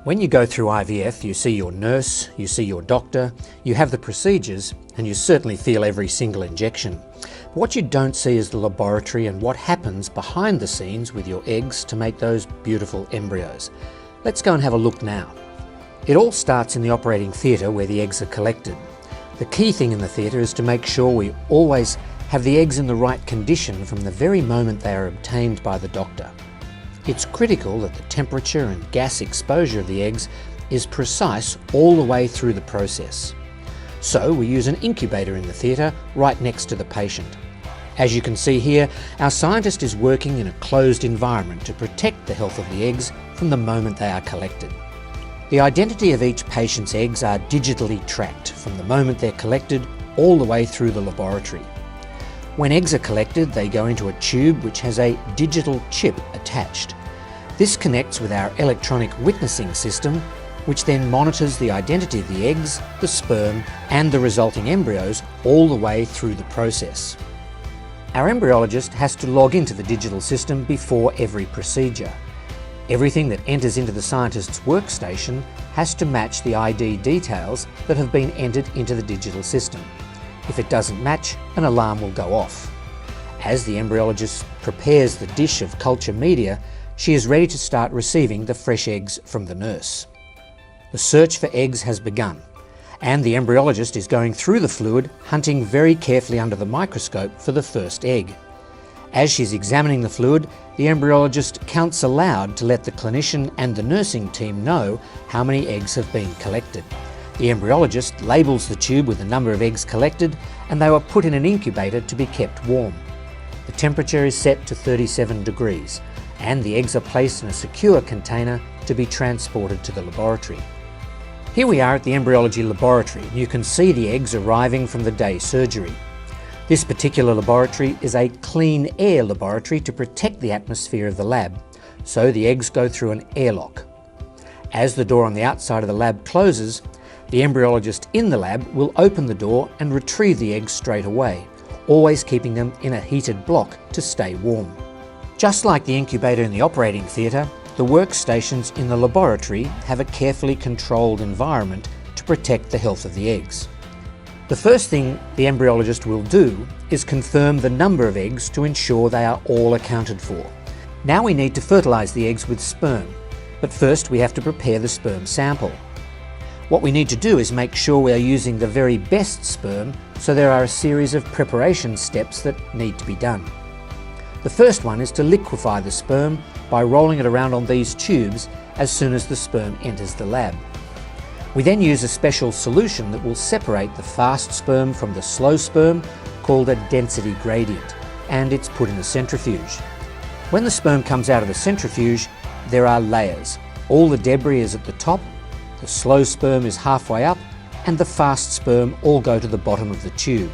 When you go through IVF, you see your nurse, you see your doctor, you have the procedures, and you certainly feel every single injection. But what you don't see is the laboratory and what happens behind the scenes with your eggs to make those beautiful embryos. Let's go and have a look now. It all starts in the operating theatre where the eggs are collected. The key thing in the theatre is to make sure we always have the eggs in the right condition from the very moment they are obtained by the doctor. It's critical that the temperature and gas exposure of the eggs is precise all the way through the process. So we use an incubator in the theatre right next to the patient. As you can see here, our scientist is working in a closed environment to protect the health of the eggs from the moment they are collected. The identity of each patient's eggs are digitally tracked from the moment they're collected all the way through the laboratory. When eggs are collected, they go into a tube which has a digital chip attached. This connects with our electronic witnessing system, which then monitors the identity of the eggs, the sperm, and the resulting embryos all the way through the process. Our embryologist has to log into the digital system before every procedure. Everything that enters into the scientist's workstation has to match the ID details that have been entered into the digital system. If it doesn't match, an alarm will go off. As the embryologist prepares the dish of culture media, she is ready to start receiving the fresh eggs from the nurse. The search for eggs has begun, and the embryologist is going through the fluid, hunting very carefully under the microscope for the first egg. As she's examining the fluid, the embryologist counts aloud to let the clinician and the nursing team know how many eggs have been collected. The embryologist labels the tube with the number of eggs collected, and they were put in an incubator to be kept warm. The temperature is set to 37 degrees, and the eggs are placed in a secure container to be transported to the laboratory. Here we are at the embryology laboratory, and you can see the eggs arriving from the day surgery. This particular laboratory is a clean air laboratory to protect the atmosphere of the lab, so the eggs go through an airlock. As the door on the outside of the lab closes, the embryologist in the lab will open the door and retrieve the eggs straight away, always keeping them in a heated block to stay warm. Just like the incubator in the operating theatre, the workstations in the laboratory have a carefully controlled environment to protect the health of the eggs. The first thing the embryologist will do is confirm the number of eggs to ensure they are all accounted for. Now we need to fertilise the eggs with sperm, but first we have to prepare the sperm sample. What we need to do is make sure we are using the very best sperm, so there are a series of preparation steps that need to be done. The first one is to liquefy the sperm by rolling it around on these tubes as soon as the sperm enters the lab. We then use a special solution that will separate the fast sperm from the slow sperm, called a density gradient, and it's put in a centrifuge. When the sperm comes out of the centrifuge, there are layers. All the debris is at the top, the slow sperm is halfway up, and the fast sperm all go to the bottom of the tube.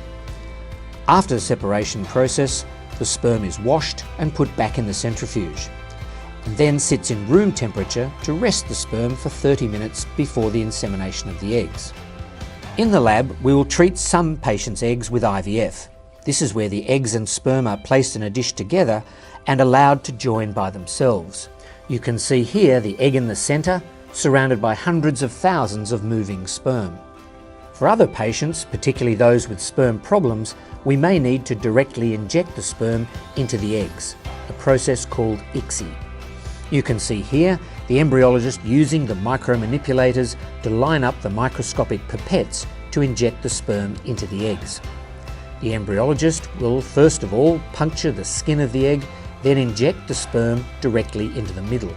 After the separation process, the sperm is washed and put back in the centrifuge, and then sits in room temperature to rest the sperm for 30 minutes before the insemination of the eggs. In the lab, we will treat some patients' eggs with IVF. This is where the eggs and sperm are placed in a dish together and allowed to join by themselves. You can see here the egg in the centre, surrounded by hundreds of thousands of moving sperm. For other patients, particularly those with sperm problems, we may need to directly inject the sperm into the eggs, a process called ICSI. You can see here the embryologist using the micromanipulators to line up the microscopic pipettes to inject the sperm into the eggs. The embryologist will first of all puncture the skin of the egg, then inject the sperm directly into the middle.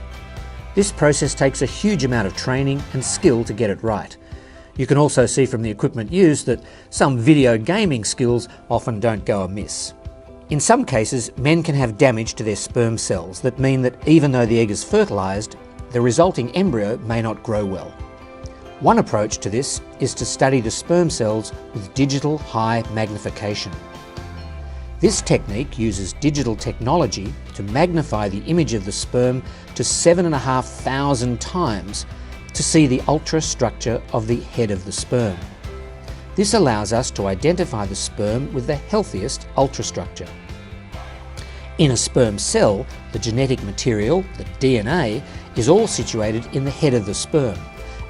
This process takes a huge amount of training and skill to get it right. You can also see from the equipment used that some video gaming skills often don't go amiss. In some cases, men can have damage to their sperm cells that mean that even though the egg is fertilised, the resulting embryo may not grow well. One approach to this is to study the sperm cells with digital high magnification. This technique uses digital technology to magnify the image of the sperm to 7,500 times to see the ultrastructure of the head of the sperm. This allows us to identify the sperm with the healthiest ultrastructure. In a sperm cell, the genetic material, the DNA, is all situated in the head of the sperm.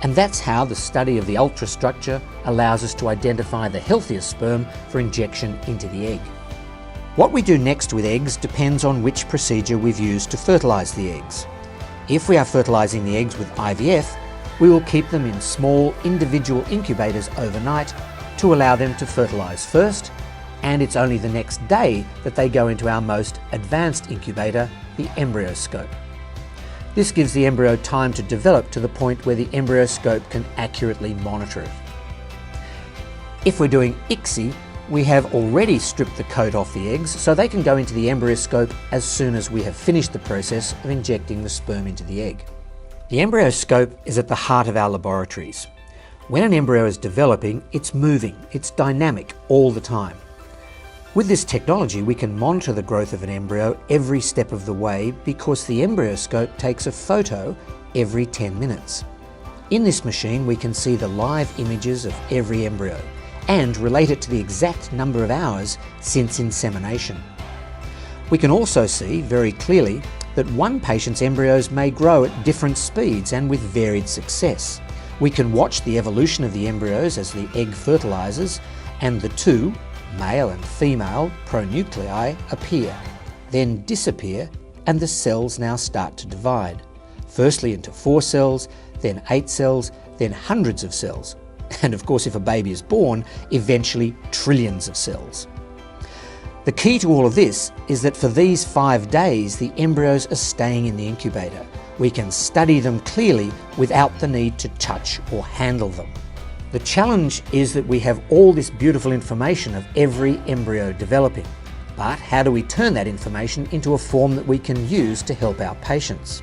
And that's how the study of the ultrastructure allows us to identify the healthiest sperm for injection into the egg. What we do next with eggs depends on which procedure we've used to fertilise the eggs. If we are fertilising the eggs with IVF, we will keep them in small individual incubators overnight to allow them to fertilise first, and it's only the next day that they go into our most advanced incubator, the Embryo Scope. This gives the embryo time to develop to the point where the Embryo Scope can accurately monitor it. If we're doing ICSI, we have already stripped the coat off the eggs so they can go into the Embryo Scope as soon as we have finished the process of injecting the sperm into the egg. The Embryo Scope is at the heart of our laboratories. When an embryo is developing, it's moving, it's dynamic all the time. With this technology, we can monitor the growth of an embryo every step of the way because the Embryo Scope takes a photo every 10 minutes. In this machine, we can see the live images of every embryo and relate it to the exact number of hours since insemination. We can also see very clearly that one patient's embryos may grow at different speeds and with varied success. We can watch the evolution of the embryos as the egg fertilises and the two, male and female, pronuclei appear, then disappear, and the cells now start to divide. Firstly into 4 cells, then 8 cells, then hundreds of cells. And of course, if a baby is born, eventually trillions of cells. The key to all of this is that for these 5 days, the embryos are staying in the incubator. We can study them clearly without the need to touch or handle them. The challenge is that we have all this beautiful information of every embryo developing. But how do we turn that information into a form that we can use to help our patients?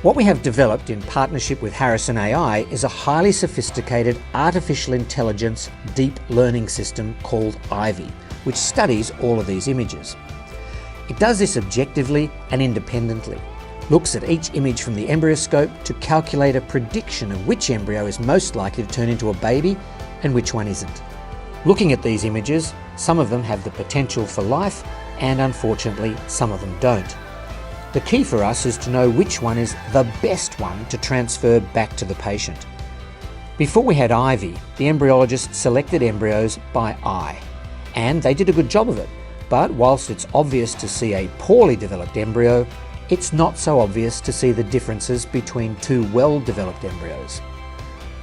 What we have developed in partnership with Harrison AI is a highly sophisticated artificial intelligence deep learning system called Ivy, which studies all of these images. It does this objectively and independently, looks at each image from the Embryo Scope to calculate a prediction of which embryo is most likely to turn into a baby and which one isn't. Looking at these images, some of them have the potential for life and unfortunately some of them don't. The key for us is to know which one is the best one to transfer back to the patient. Before we had Ivy, the embryologists selected embryos by eye, and they did a good job of it. But whilst it's obvious to see a poorly developed embryo, it's not so obvious to see the differences between 2 well-developed embryos.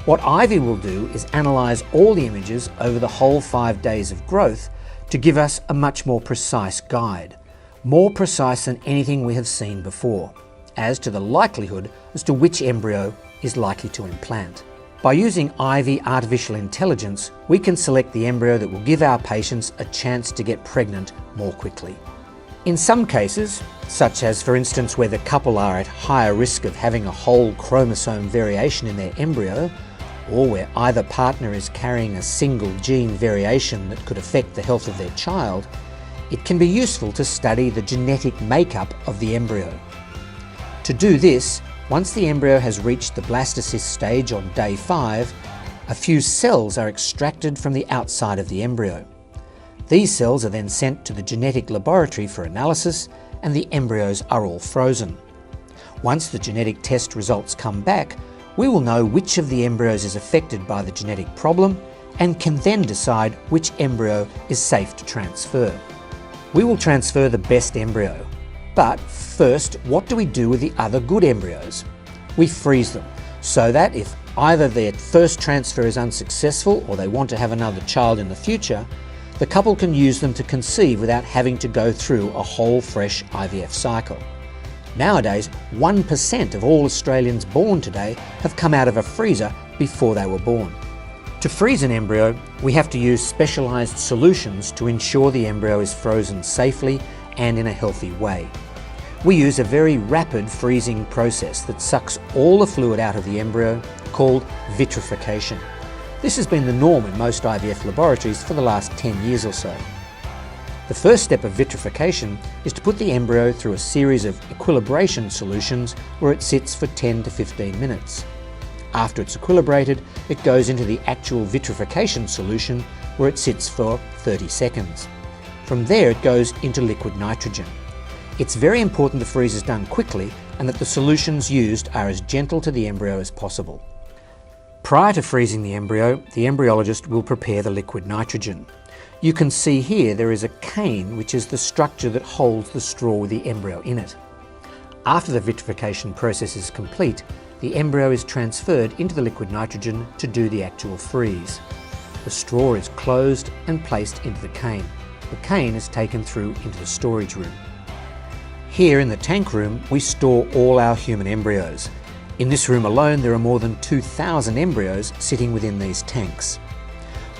What Ivy will do is analyse all the images over the whole 5 days of growth to give us a much more precise guide. More precise than anything we have seen before, as to the likelihood as to which embryo is likely to implant. By using Ivy artificial intelligence, we can select the embryo that will give our patients a chance to get pregnant more quickly. In some cases, such as for instance where the couple are at higher risk of having a whole chromosome variation in their embryo, or where either partner is carrying a single gene variation that could affect the health of their child, it can be useful to study the genetic makeup of the embryo. To do this, once the embryo has reached the blastocyst stage on day 5, a few cells are extracted from the outside of the embryo. These cells are then sent to the genetic laboratory for analysis, and the embryos are all frozen. Once the genetic test results come back, we will know which of the embryos is affected by the genetic problem and can then decide which embryo is safe to transfer. We will transfer the best embryo. But first, what do we do with the other good embryos? We freeze them, so that if either their first transfer is unsuccessful or they want to have another child in the future, the couple can use them to conceive without having to go through a whole fresh IVF cycle. Nowadays, 1% of all Australians born today have come out of a freezer before they were born. To freeze an embryo, we have to use specialised solutions to ensure the embryo is frozen safely and in a healthy way. We use a very rapid freezing process that sucks all the fluid out of the embryo, called vitrification. This has been the norm in most IVF laboratories for the last 10 years or so. The first step of vitrification is to put the embryo through a series of equilibration solutions where it sits for 10 to 15 minutes. After it's equilibrated, it goes into the actual vitrification solution where it sits for 30 seconds. From there it goes into liquid nitrogen. It's very important the freeze is done quickly and that the solutions used are as gentle to the embryo as possible. Prior to freezing the embryo, the embryologist will prepare the liquid nitrogen. You can see here there is a cane, which is the structure that holds the straw with the embryo in it. After the vitrification process is complete, the embryo is transferred into the liquid nitrogen to do the actual freeze. The straw is closed and placed into the cane. The cane is taken through into the storage room. Here in the tank room, we store all our human embryos. In this room alone, there are more than 2,000 embryos sitting within these tanks.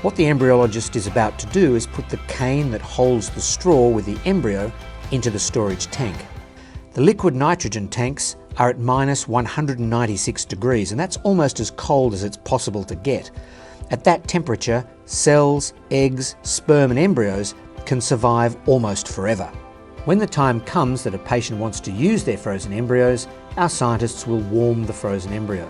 What the embryologist is about to do is put the cane that holds the straw with the embryo into the storage tank. The liquid nitrogen tanks are at minus 196 degrees, and that's almost as cold as it's possible to get. At that temperature, cells, eggs, sperm and embryos can survive almost forever. When the time comes that a patient wants to use their frozen embryos, our scientists will warm the frozen embryo.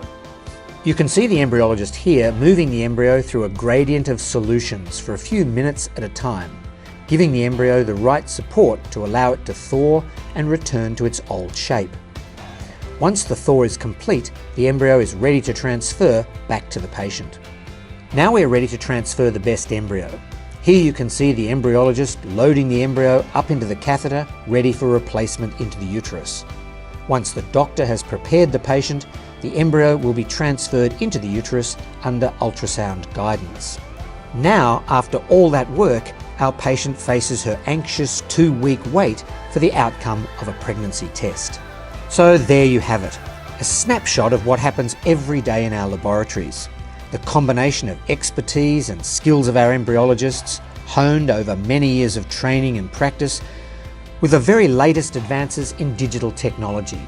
You can see the embryologist here moving the embryo through a gradient of solutions for a few minutes at a time, giving the embryo the right support to allow it to thaw and return to its old shape. Once the thaw is complete, the embryo is ready to transfer back to the patient. Now we're ready to transfer the best embryo. Here you can see the embryologist loading the embryo up into the catheter, ready for replacement into the uterus. Once the doctor has prepared the patient, the embryo will be transferred into the uterus under ultrasound guidance. Now, after all that work, our patient faces her anxious 2-week wait for the outcome of a pregnancy test. So there you have it, a snapshot of what happens every day in our laboratories. The combination of expertise and skills of our embryologists, honed over many years of training and practice, with the very latest advances in digital technology.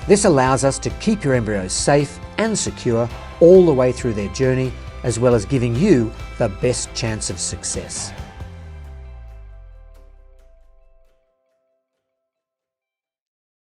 This allows us to keep your embryos safe and secure all the way through their journey, as well as giving you the best chance of success.